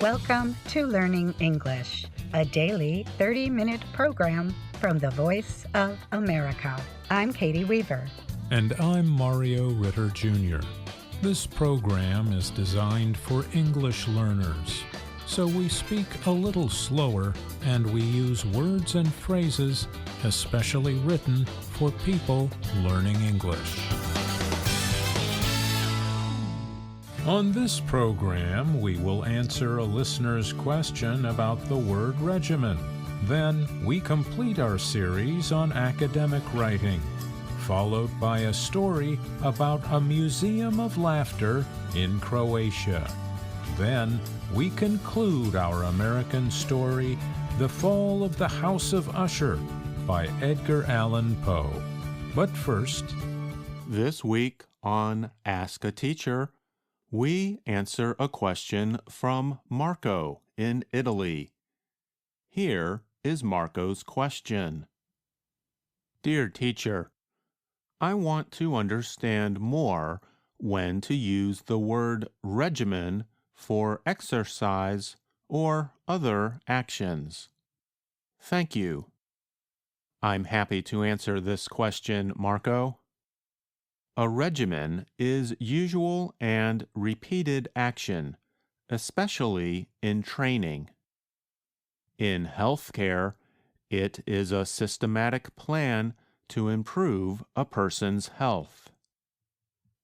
Welcome to Learning English, a daily 30-minute program from the Voice of America. I'm Katie Weaver. And I'm Mario Ritter Jr. This program is designed for English learners, so we speak a little slower and we use words and phrases especially written for people learning English. On this program, we will answer a listener's question about the word regimen. Then, we complete our series on academic writing, followed by a story about a museum of laughter in Croatia. Then, we conclude our American story, The Fall of the House of Usher, by Edgar Allan Poe. But first, this week on Ask a Teacher, we answer a question from Marco in Italy. Here is Marco's question. Dear teacher, I want to understand more when to use the word regimen for exercise or other actions. Thank you. I'm happy to answer this question, Marco. A regimen is usual and repeated action, especially in training. In healthcare, it is a systematic plan to improve a person's health.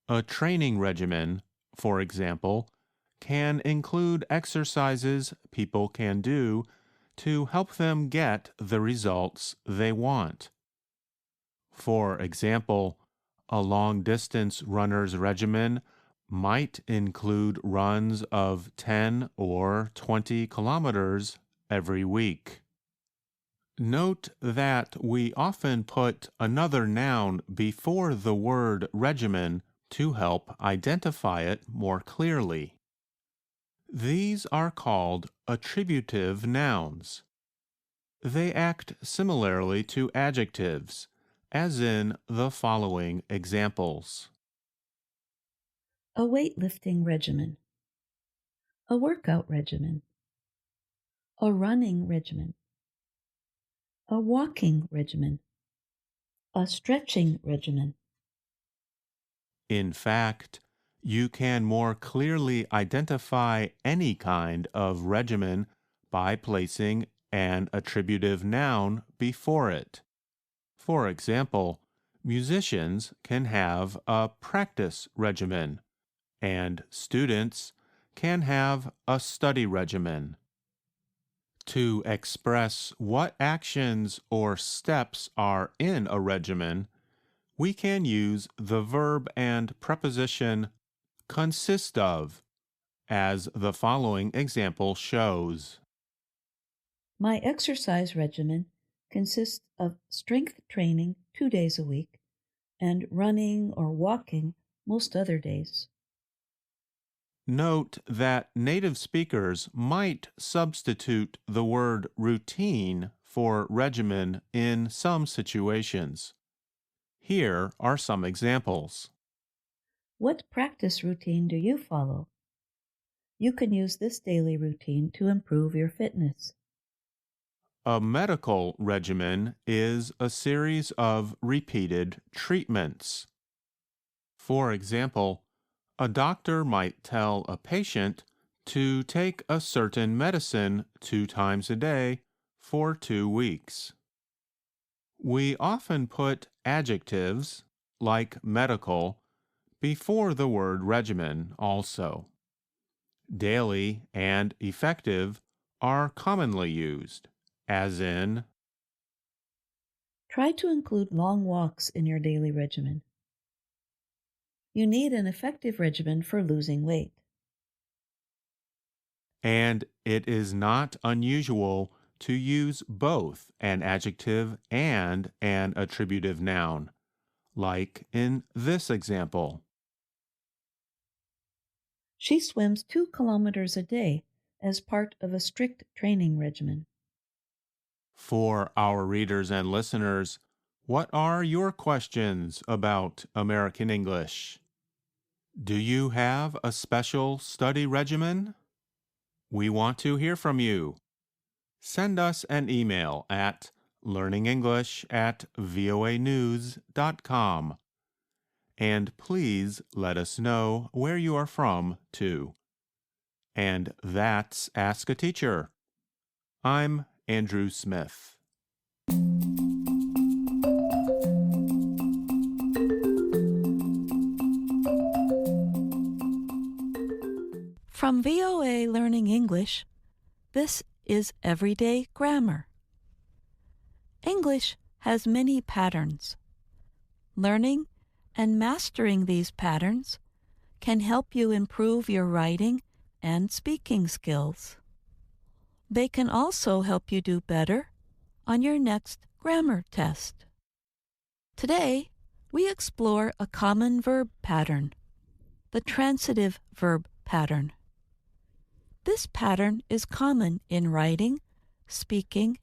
A training regimen, for example, can include exercises people can do to help them get the results they want. For example, a long-distance runner's regimen might include runs of 10 or 20 kilometers every week. Note that we often put another noun before the word regimen to help identify it more clearly. These are called attributive nouns. They act similarly to adjectives, as in the following examples. A weightlifting regimen, a workout regimen, a running regimen, a walking regimen, a stretching regimen. In fact, you can more clearly identify any kind of regimen by placing an attributive noun before it. For example, musicians can have a practice regimen, and students can have a study regimen. To express what actions or steps are in a regimen, we can use the verb and preposition consist of, as the following example shows. My exercise regimen consists of strength training 2 days a week and running or walking most other days. Note that native speakers might substitute the word routine for regimen in some situations. Here are some examples. What practice routine do you follow? You can use this daily routine to improve your fitness. A medical regimen is a series of repeated treatments. For example, a doctor might tell a patient to take a certain medicine 2 times a day for 2 weeks. We often put adjectives, like medical, before the word regimen also. Daily and effective are commonly used, as in, Try to include long walks in your daily regimen. You need an effective regimen for losing weight. and it is not unusual to use both an adjective and an attributive noun, like in this example. She swims 2 kilometers a day as part of a strict training regimen. For our readers and listeners, what are your questions about American English? Do you have a special study regimen? We want to hear from you. Send us an email at learningenglish@voanews.com. And please let us know where you are from, too. And that's Ask a Teacher. I'm Andrew Smith. From VOA Learning English, this is Everyday Grammar. English has many patterns. Learning and mastering these patterns can help you improve your writing and speaking skills. They can also help you do better on your next grammar test. Today, we explore a common verb pattern, the transitive verb pattern. This pattern is common in writing, speaking,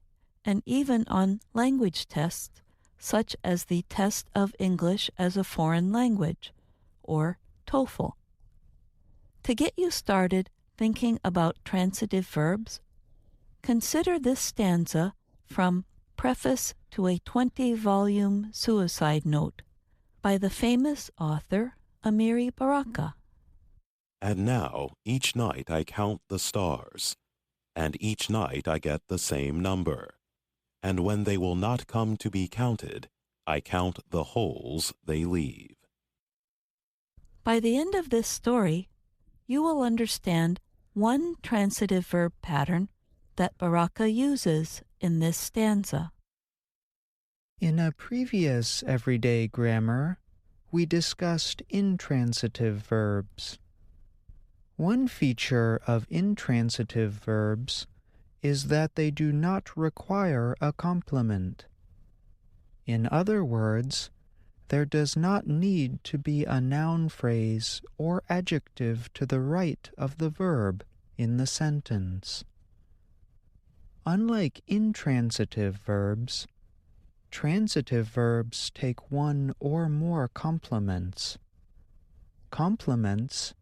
and even on language tests, such as the Test of English as a Foreign Language, or TOEFL. To get you started thinking about transitive verbs, consider this stanza from Preface to a 20-volume suicide note by the famous author Amiri Baraka. And now, each night I count the stars, and each night I get the same number. And when they will not come to be counted, I count the holes they leave. By the end of this story, you will understand one transitive verb pattern that Baraka uses in this stanza. In a previous Everyday Grammar, we discussed intransitive verbs. One feature of intransitive verbs is that they do not require a complement. In other words, there does not need to be a noun phrase or adjective to the right of the verb in the sentence. Unlike intransitive verbs, transitive verbs take one or more complements. Complements,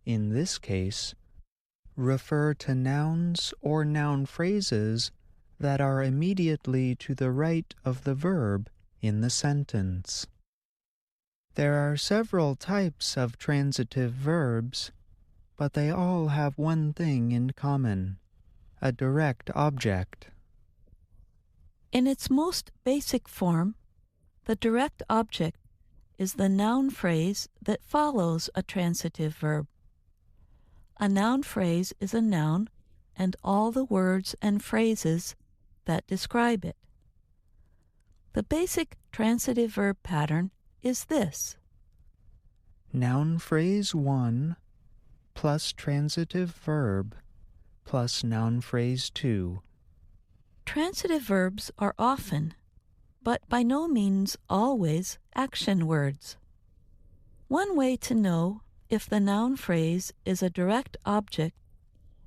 in this case, refer to nouns or noun phrases that are immediately to the right of the verb in the sentence. There are several types of transitive verbs, but they all have one thing in common: a direct object. In its most basic form, the direct object is the noun phrase that follows a transitive verb. A noun phrase is a noun and all the words and phrases that describe it. The basic transitive verb pattern is this: Noun phrase 1 plus transitive verb plus noun phrase 2. Transitive verbs are often, but by no means always, action words. One way to know if the noun phrase is a direct object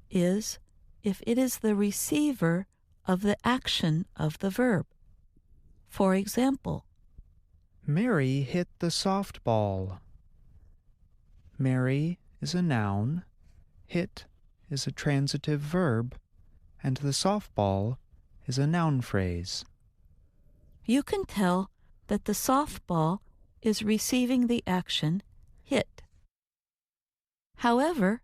is if it is the receiver of the action of the verb. For example, Mary hit the softball. Mary is a noun, hit is a transitive verb, and the softball is a noun phrase. you can tell that the softball is receiving the action hit. However,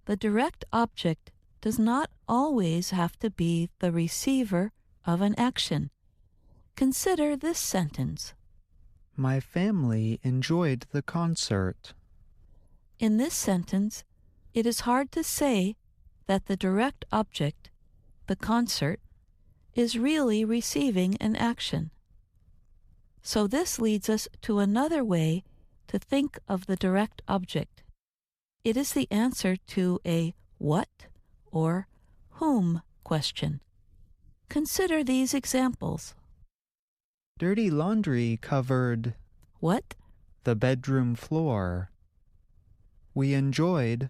the direct object does not always have to be the receiver of an action. Consider this sentence. My family enjoyed the concert. In this sentence, it is hard to say that the direct object, the concert, is really receiving an action. So this leads us to another way to think of the direct object. It is the answer to a what or whom question. Consider these examples. Dirty laundry covered What? the bedroom floor. We enjoyed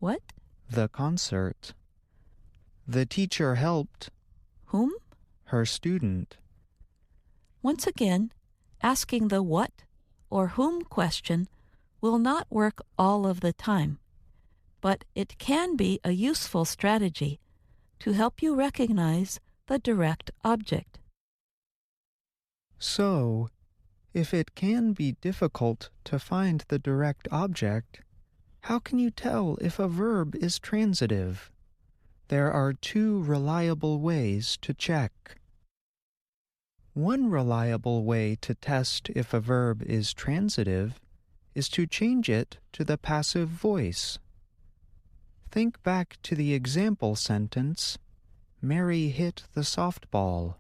What? the concert. The teacher helped Whom? her student. Once again, asking the what or whom question will not work all of the time, but it can be a useful strategy to help you recognize the direct object. So, if it can be difficult to find the direct object, how can you tell if a verb is transitive? There are two reliable ways to check. One reliable way to test if a verb is transitive is to change it to the passive voice. Think back to the example sentence, Mary hit the softball.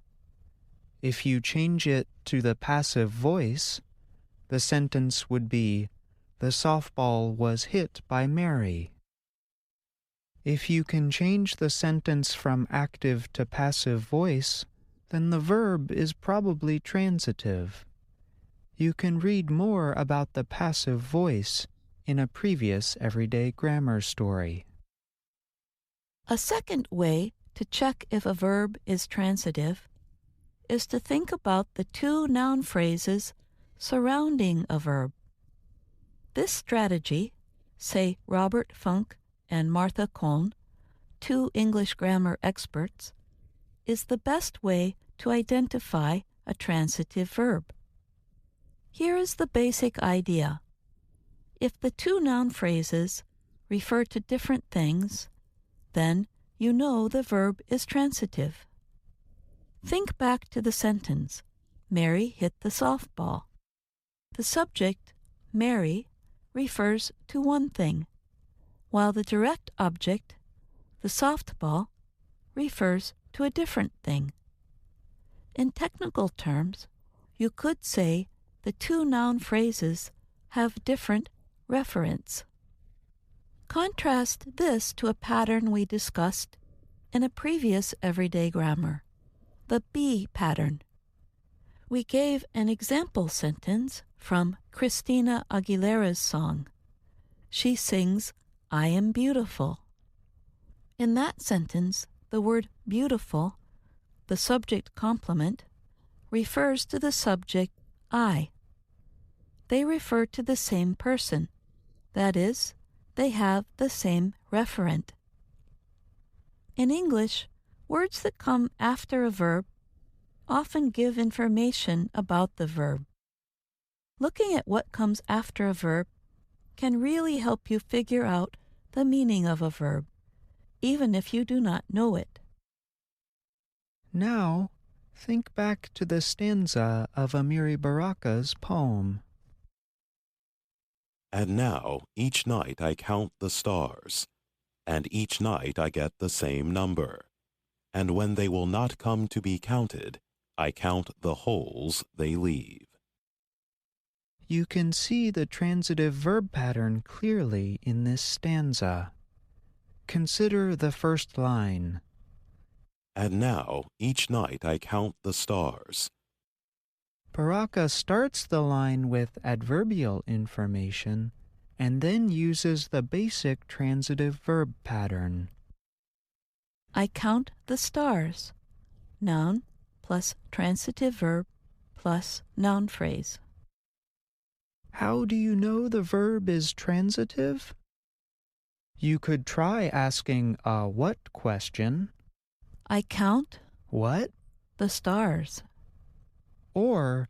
If you change it to the passive voice, the sentence would be, the softball was hit by Mary. If you can change the sentence from active to passive voice, then the verb is probably transitive. You can read more about the passive voice in a previous everyday grammar story. A second way to check if a verb is transitive is to think about the two noun phrases surrounding a verb. This strategy, say Robert Funk and Martha Kohn, two English grammar experts, is the best way to identify a transitive verb. Here is the basic idea. If the two noun phrases refer to different things, then you know the verb is transitive. Think back to the sentence, Mary hit the softball. The subject, Mary, refers to one thing, while the direct object, the softball, refers to a different thing. In technical terms, you could say the two noun phrases have different referents. Contrast this to a pattern we discussed in a previous everyday grammar, the be pattern. We gave an example sentence from Christina Aguilera's song. She sings, I am beautiful. In that sentence, the word beautiful, the subject complement, refers to the subject I. They refer to the same person. That is, they have the same referent. In English, words that come after a verb often give information about the verb. Looking at what comes after a verb can really help you figure out the meaning of a verb, even if you do not know it. Now, think back to the stanza of Amiri Baraka's poem. And now, each night I count the stars, and each night I get the same number. And when they will not come to be counted, I count the holes they leave. You can see the transitive verb pattern clearly in this stanza. Consider the first line. And now, each night I count the stars. Baraka starts the line with adverbial information and then uses the basic transitive verb pattern. I count the stars. Noun plus transitive verb plus noun phrase. How do you know the verb is transitive? You could try asking a what question. I count What? the stars. Or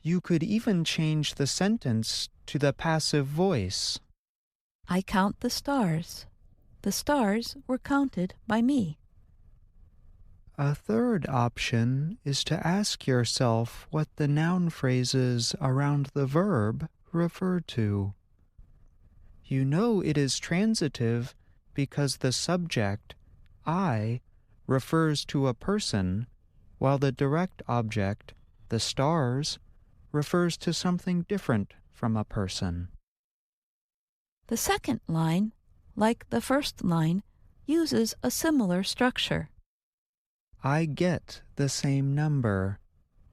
you could even change the sentence to the passive voice. I count the stars. The stars were counted by me. A third option is to ask yourself what the noun phrases around the verb refer to. You know it is transitive because the subject, I, refers to a person, while the direct object, the stars, refers to something different from a person. The second line, like the first line, uses a similar structure. I get the same number,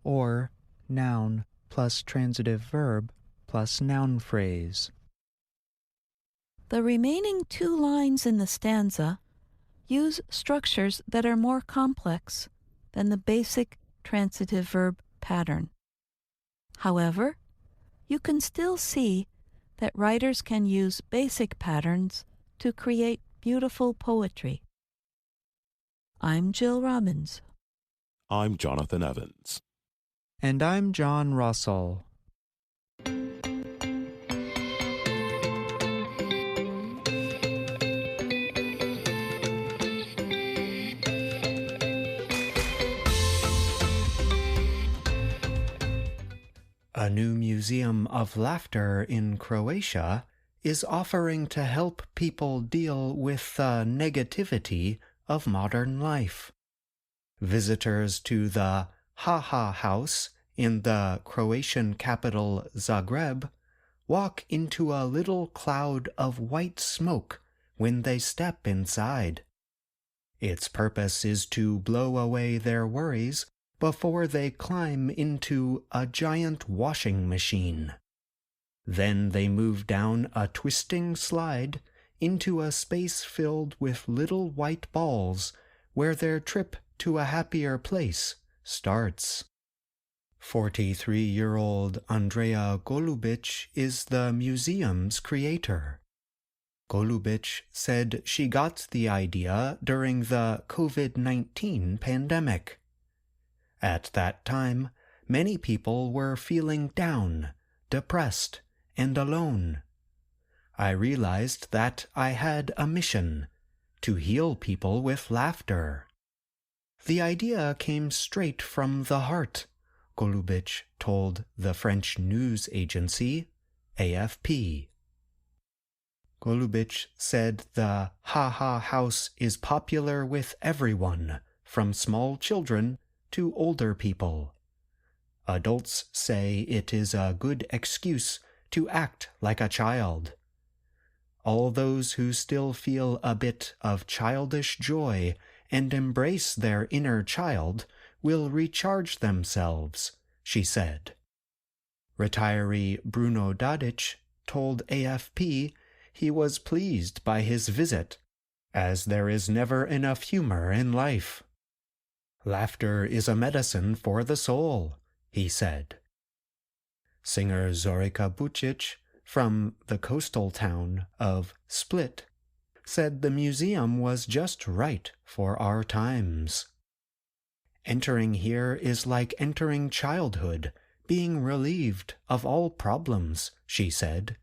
or noun plus transitive verb plus noun phrase. The remaining two lines in the stanza use structures that are more complex than the basic transitive verb pattern. However, you can still see that writers can use basic patterns to create beautiful poetry. I'm Jill Robbins. I'm Jonathan Evans. And I'm John Russell. A new museum of laughter in Croatia is offering to help people deal with the negativity of modern life. Visitors to the House in the Croatian capital Zagreb walk into a little cloud of white smoke when they step inside. Its purpose is to blow away their worries before they climb into a giant washing machine. Then they move down a twisting slide into a space filled with little white balls where their trip to a happier place starts. 43-year-old Andrea Golubic is the museum's creator. Golubic said she got the idea during the COVID-19 pandemic. At that time, many people were feeling down, depressed, and alone. I realized that I had a mission to heal people with laughter. The idea came straight from the heart, Golubic told the French news agency AFP. Golubic said the House is popular with everyone, from small children to older people. Adults say it is a good excuse to act like a child. All those who still feel a bit of childish joy and embrace their inner child will recharge themselves, she said. Retiree Bruno Dadic told AFP he was pleased by his visit, as there is never enough humor in life. Laughter is a medicine for the soul, he said. Singer Zorica Bucic, from the coastal town of Split, said the museum was just right for our times. Entering here is like entering childhood, being relieved of all problems, she said.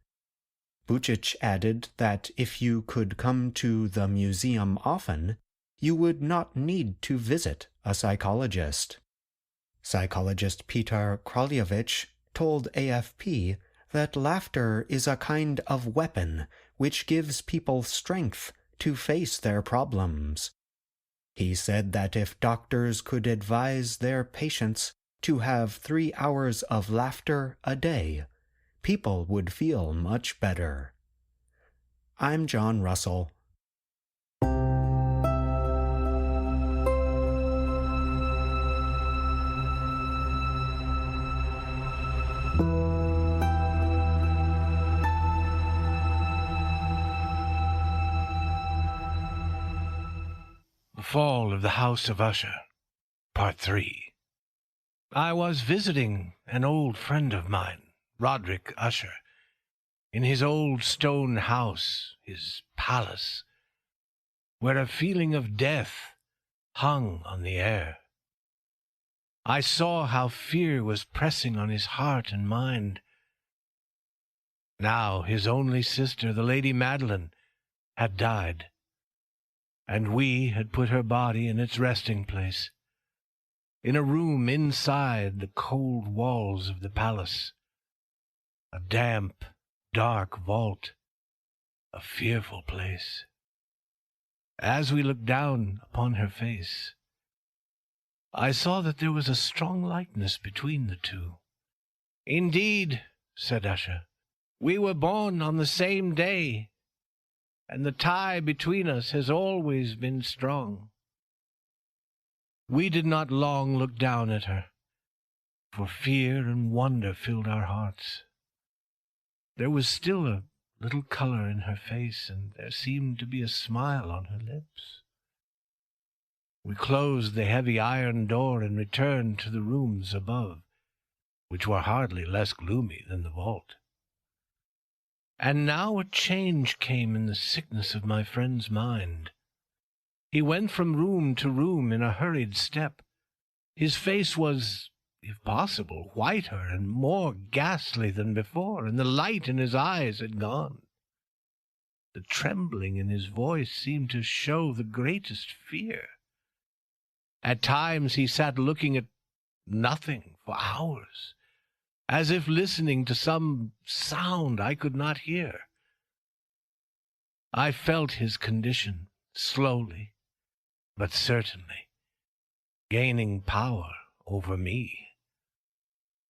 Bucic added that if you could come to the museum often, you would not need to visit a psychologist. Psychologist Peter Kraljevich told AFP that laughter is a kind of weapon which gives people strength to face their problems. He said that if doctors could advise their patients to have 3 hours of laughter a day, people would feel much better. I'm John Russell. The Fall of the House of Usher, Part 3. I was visiting an old friend of mine, Roderick Usher, in his old stone house, his palace, where a feeling of death hung on the air. I saw how fear was pressing on his heart and mind. Now his only sister, the Lady Madeline, had died, and we had put her body in its resting place, in a room inside the cold walls of the palace, a damp, dark vault, a fearful place. As we looked down upon her face, I saw that there was a strong likeness between the two. "Indeed," said Usher, "we were born on the same day, and the tie between us has always been strong." We did not long look down at her, for fear and wonder filled our hearts. There was still a little color in her face, and there seemed to be a smile on her lips. We closed the heavy iron door and returned to the rooms above, which were hardly less gloomy than the vault. And now a change came in the sickness of my friend's mind. He went from room to room in a hurried step. His face was, if possible, whiter and more ghastly than before, and the light in his eyes had gone. The trembling in his voice seemed to show the greatest fear. At times he sat looking at nothing for hours, as if listening to some sound I could not hear. I felt his condition, slowly, but certainly, gaining power over me.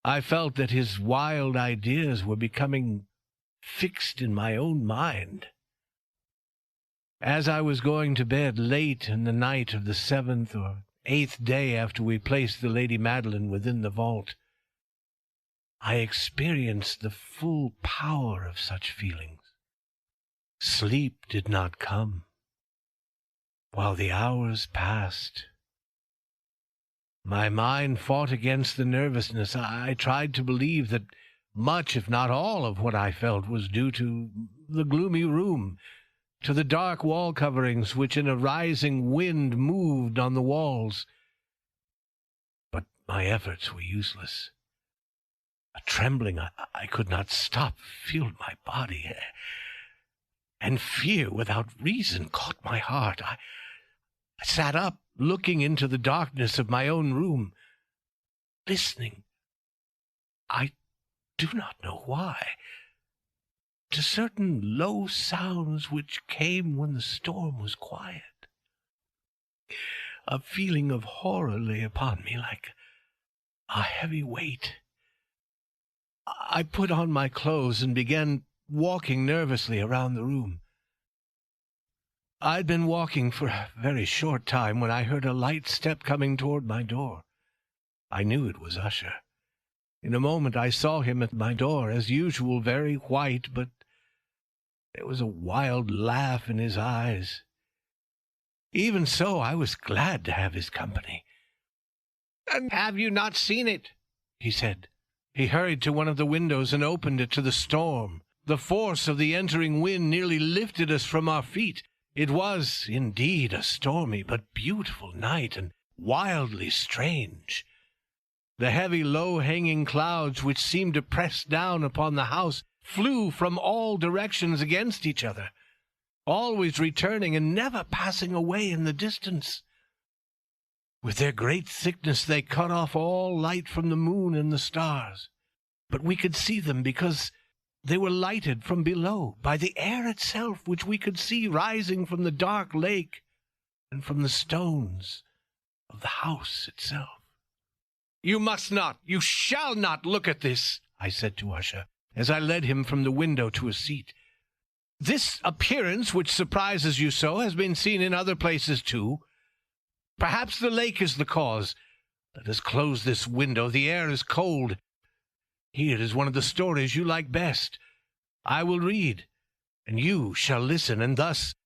I felt that his wild ideas were becoming fixed in my own mind. As I was going to bed late in the night of the 7th or 8th day after we placed the Lady Madeline within the vault, I experienced the full power of such feelings. Sleep did not come. While the hours passed, my mind fought against the nervousness. I tried to believe that much, if not all, of what I felt was due to the gloomy room, to the dark wall coverings which in a rising wind moved on the walls. But my efforts were useless. A trembling I could not stop filled my body, and fear without reason caught my heart. I sat up, looking into the darkness of my own room, listening. I do not know why, to certain low sounds which came when the storm was quiet. A feeling of horror lay upon me like a heavy weight. I put on my clothes and began walking nervously around the room. I'd been walking for a very short time when I heard a light step coming toward my door. I knew it was Usher. In a moment I saw him at my door, as usual, very white, but there was a wild laugh in his eyes. Even so, I was glad to have his company. "And have you not seen it?" he said. He hurried to one of the windows and opened it to the storm. The force of the entering wind nearly lifted us from our feet. It was, indeed, a stormy but beautiful night, and wildly strange. The heavy, low-hanging clouds, which seemed to press down upon the house, flew from all directions against each other, always returning and never passing away in the distance. With their great thickness they cut off all light from the moon and the stars. But we could see them because they were lighted from below by the air itself, which we could see rising from the dark lake and from the stones of the house itself. "You must not, you shall not look at this," I said to Usher, as I led him from the window to a seat. "This appearance, which surprises you so, has been seen in other places too. Perhaps the lake is the cause. Let us close this window. The air is cold. Here is one of the stories you like best. I will read, and you shall listen, and thus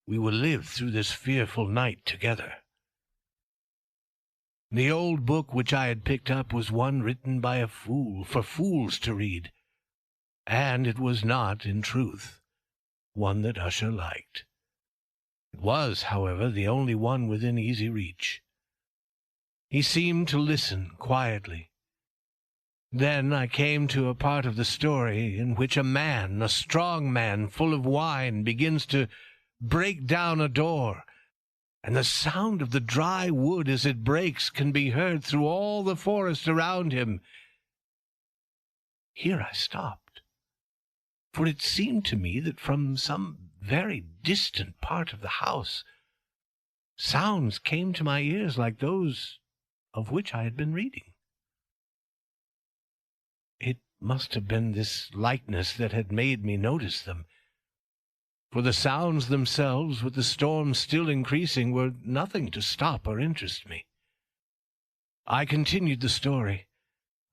we will live through this fearful night together." The old book which I had picked up was one written by a fool, for fools to read, and it was not, in truth, one that Usher liked. It was, however, the only one within easy reach. He seemed to listen quietly. Then I came to a part of the story in which a man, a strong man, full of wine, begins to break down a door, and the sound of the dry wood as it breaks can be heard through all the forest around him. Here I stopped, for it seemed to me that from some very distant part of the house sounds came to my ears like those of which I had been reading. It must have been this likeness that had made me notice them, for the sounds themselves, with the storm still increasing, were nothing to stop or interest me. I continued the story,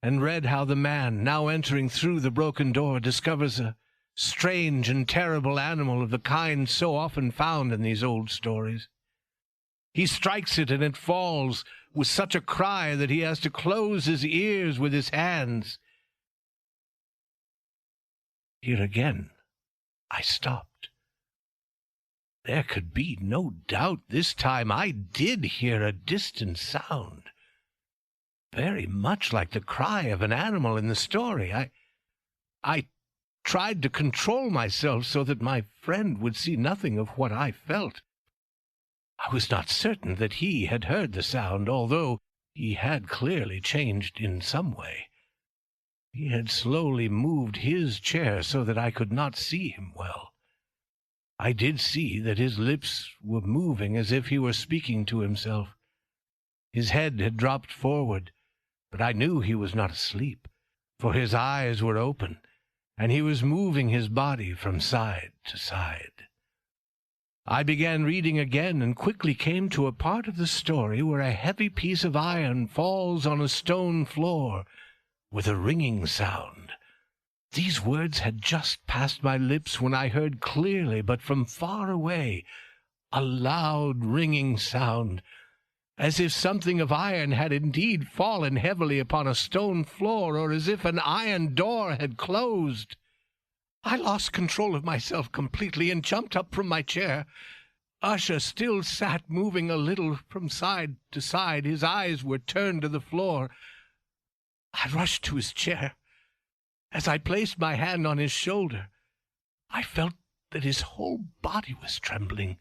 and read how the man, now entering through the broken door, discovers a strange and terrible animal of the kind so often found in these old stories. He strikes it, and it falls with such a cry that he has to close his ears with his hands. Here again I stopped. There could be no doubt this time I did hear a distant sound, very much like the cry of an animal in the story. I tried to control myself so that my friend would see nothing of what I felt. I was not certain that he had heard the sound, although he had clearly changed in some way. He had slowly moved his chair so that I could not see him well. I did see that his lips were moving as if he were speaking to himself. His head had dropped forward, but I knew he was not asleep, for his eyes were open, and he was moving his body from side to side. I began reading again and quickly came to a part of the story where a heavy piece of iron falls on a stone floor with a ringing sound. These words had just passed my lips when I heard clearly, but from far away, a loud ringing sound, as if something of iron had indeed fallen heavily upon a stone floor, or as if an iron door had closed. I lost control of myself completely and jumped up from my chair. Usher still sat moving a little from side to side. His eyes were turned to the floor. I rushed to his chair. As I placed my hand on his shoulder, I felt that his whole body was trembling.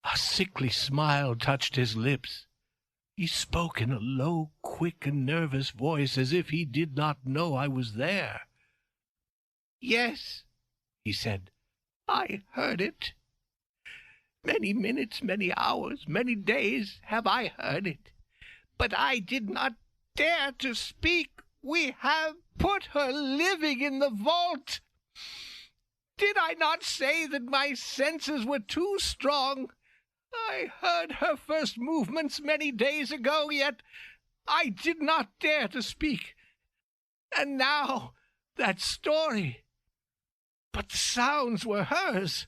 A sickly smile touched his lips. He spoke in a low, quick, and nervous voice, as if he did not know I was there. "Yes," he said, "I heard it. Many minutes, many hours, many days have I heard it. But I did not dare to speak. We have put her living in the vault. Did I not say that my senses were too strong? I heard her first movements many days ago, yet I did not dare to speak. And now that story. But the sounds were hers.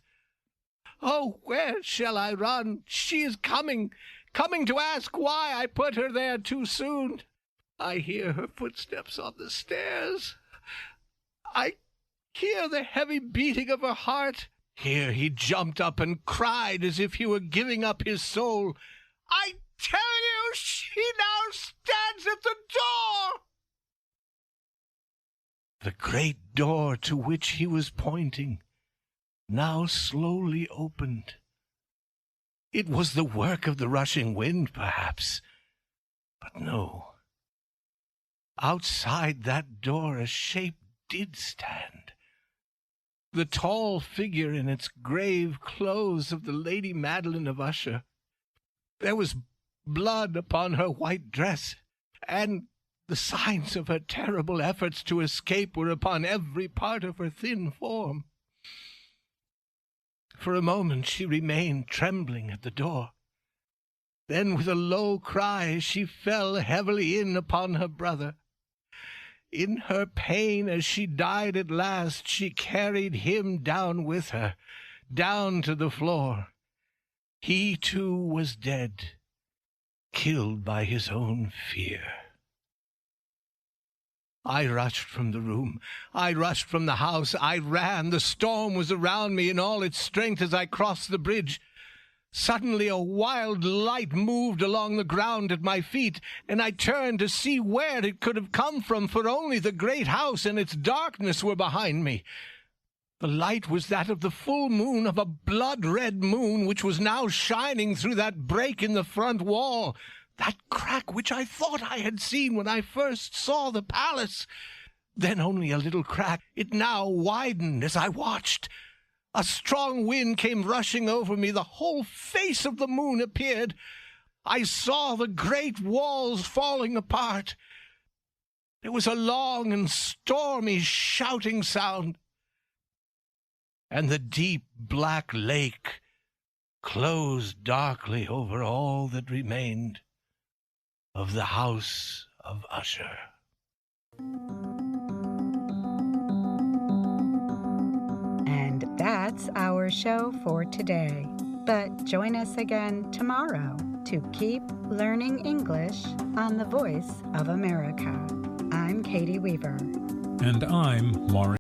Oh, where shall I run? She is coming to ask why I put her there too soon. I hear her footsteps on the stairs. I hear the heavy beating of her heart." Here he jumped up and cried as if he were giving up his soul. "I tell you, she now stands at the door!" The great door to which he was pointing now slowly opened. It was the work of the rushing wind, perhaps, but no. Outside that door a shape did stand. The tall figure in its grave clothes of the Lady Madeline of Usher. There was blood upon her white dress, and the signs of her terrible efforts to escape were upon every part of her thin form. For a moment she remained trembling at the door. Then, with a low cry, she fell heavily in upon her brother. In her pain, as she died at last, she carried him down with her, down to the floor. He, too, was dead, killed by his own fear. I rushed from the room. I rushed from the house. I ran. The storm was around me in all its strength as I crossed the bridge. Suddenly a wild light moved along the ground at my feet, and I turned to see where it could have come from, for only the great house and its darkness were behind me. The light was that of the full moon, of a blood-red moon, which was now shining through that break in the front wall, that crack which I thought I had seen when I first saw the palace. Then only a little crack. It now widened as I watched. A strong wind came rushing over me. The whole face of the moon appeared. I saw the great walls falling apart. There was a long and stormy shouting sound, and the deep black lake closed darkly over all that remained of the House of Usher. And that's our show for today. But join us again tomorrow to keep learning English on the Voice of America. I'm Katie Weaver. And I'm Maureen.